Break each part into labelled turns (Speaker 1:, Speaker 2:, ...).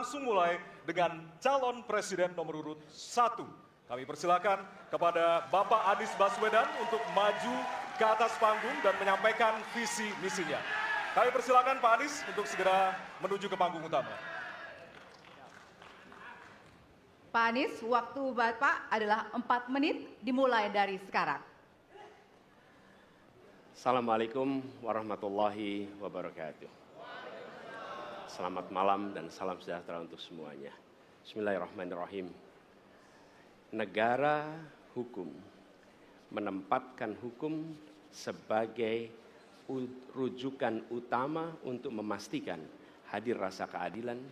Speaker 1: Langsung mulai dengan calon presiden nomor urut 1. Kami persilakan kepada Bapak Anies Baswedan untuk maju ke atas panggung dan menyampaikan visi misinya. Kami persilakan Pak Anies untuk segera menuju ke panggung utama.
Speaker 2: Pak Anies, waktu Bapak adalah 4 menit dimulai dari sekarang.
Speaker 3: Assalamualaikum warahmatullahi wabarakatuh. Selamat malam dan salam sejahtera untuk semuanya. Bismillahirrahmanirrahim. Negara hukum menempatkan hukum sebagai rujukan utama untuk memastikan hadir rasa keadilan,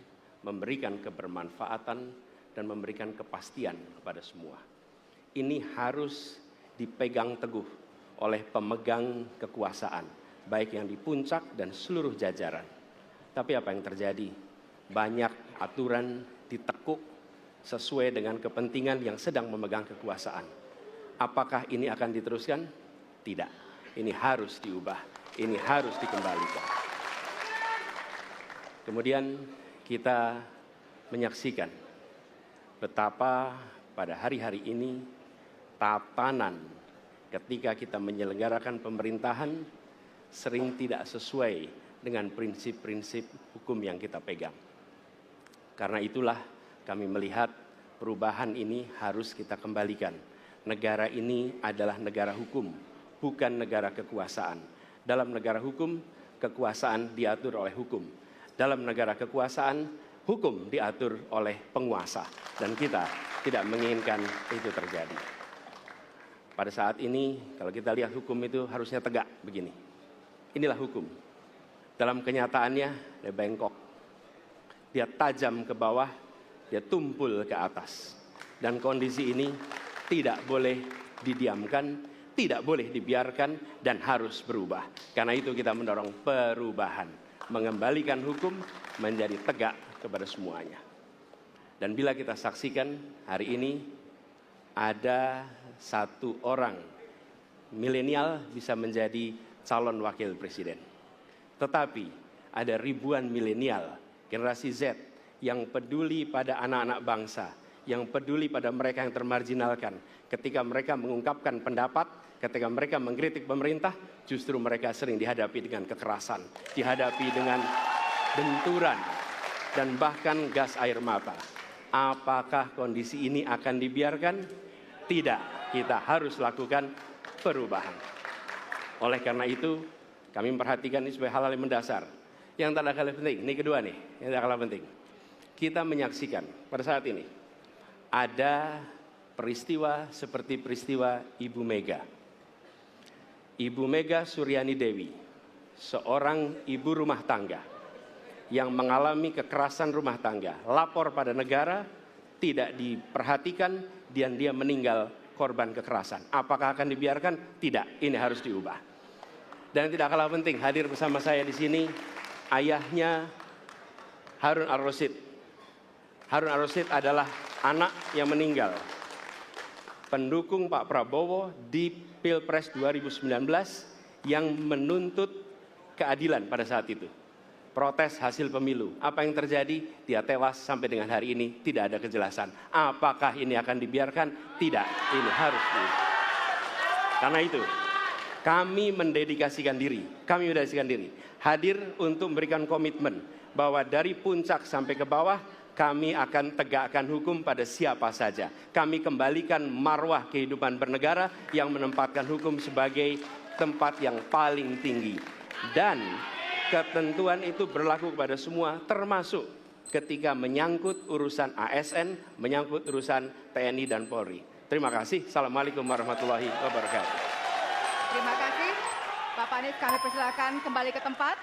Speaker 3: memberikan kebermanfaatan, dan memberikan kepastian kepada semua. Ini harus dipegang teguh oleh pemegang kekuasaan, baik yang di puncak dan seluruh jajaran. Tapi apa yang terjadi? Banyak aturan ditekuk sesuai dengan kepentingan yang sedang memegang kekuasaan. Apakah ini akan diteruskan? Tidak. Ini harus diubah. Ini harus dikembalikan. Kemudian kita menyaksikan betapa pada hari-hari ini tatanan ketika kita menyelenggarakan pemerintahan sering tidak sesuai dengan prinsip-prinsip hukum yang kita pegang. Karena itulah kami melihat perubahan ini harus kita kembalikan. Negara ini adalah negara hukum, bukan negara kekuasaan. Dalam negara hukum, kekuasaan diatur oleh hukum. Dalam negara kekuasaan, hukum diatur oleh penguasa. Dan kita tidak menginginkan itu terjadi. Pada saat ini, kalau kita lihat hukum itu harusnya tegak begini. Inilah hukum. Dalam kenyataannya, dia bengkok. Dia tajam ke bawah, dia tumpul ke atas. Dan kondisi ini tidak boleh didiamkan, tidak boleh dibiarkan, dan harus berubah. Karena itu kita mendorong perubahan. Mengembalikan hukum menjadi tegak kepada semuanya. Dan bila kita saksikan hari ini, ada satu orang milenial bisa menjadi calon wakil presiden. Tetapi ada ribuan milenial, generasi Z, yang peduli pada anak-anak bangsa, yang peduli pada mereka yang termarginalkan. Ketika mereka mengungkapkan pendapat, ketika mereka mengkritik pemerintah, justru mereka sering dihadapi dengan kekerasan, dihadapi dengan benturan, dan bahkan gas air mata. Apakah kondisi ini akan dibiarkan? Tidak, kita harus lakukan perubahan. Oleh karena itu, kami memperhatikan ini sebagai hal-hal yang mendasar. Yang tak kalah penting, ini kedua nih, yang tak kalah penting. Kita menyaksikan pada saat ini, ada peristiwa seperti peristiwa Ibu Mega. Ibu Mega Suryani Dewi, seorang ibu rumah tangga yang mengalami kekerasan rumah tangga, lapor pada negara, tidak diperhatikan, dan dia meninggal korban kekerasan. Apakah akan dibiarkan? Tidak, ini harus diubah. Dan tidak kalah penting, hadir bersama saya di sini ayahnya Harun Ar-Rasyid. Harun Ar-Rasyid adalah anak yang meninggal, pendukung Pak Prabowo di Pilpres 2019 yang menuntut keadilan pada saat itu. Protes hasil pemilu. Apa yang terjadi? Dia tewas sampai dengan hari ini tidak ada kejelasan. Apakah ini akan dibiarkan? Tidak, ini harus diubah. Karena itu, kami mendedikasikan diri, hadir untuk memberikan komitmen bahwa dari puncak sampai ke bawah, kami akan tegakkan hukum pada siapa saja. Kami kembalikan marwah kehidupan bernegara yang menempatkan hukum sebagai tempat yang paling tinggi. Dan ketentuan itu berlaku kepada semua, termasuk ketika menyangkut urusan ASN, menyangkut urusan TNI dan Polri. Terima kasih. Assalamualaikum warahmatullahi wabarakatuh.
Speaker 2: Terima kasih. Bapak Anies, kami persilakan kembali ke tempat.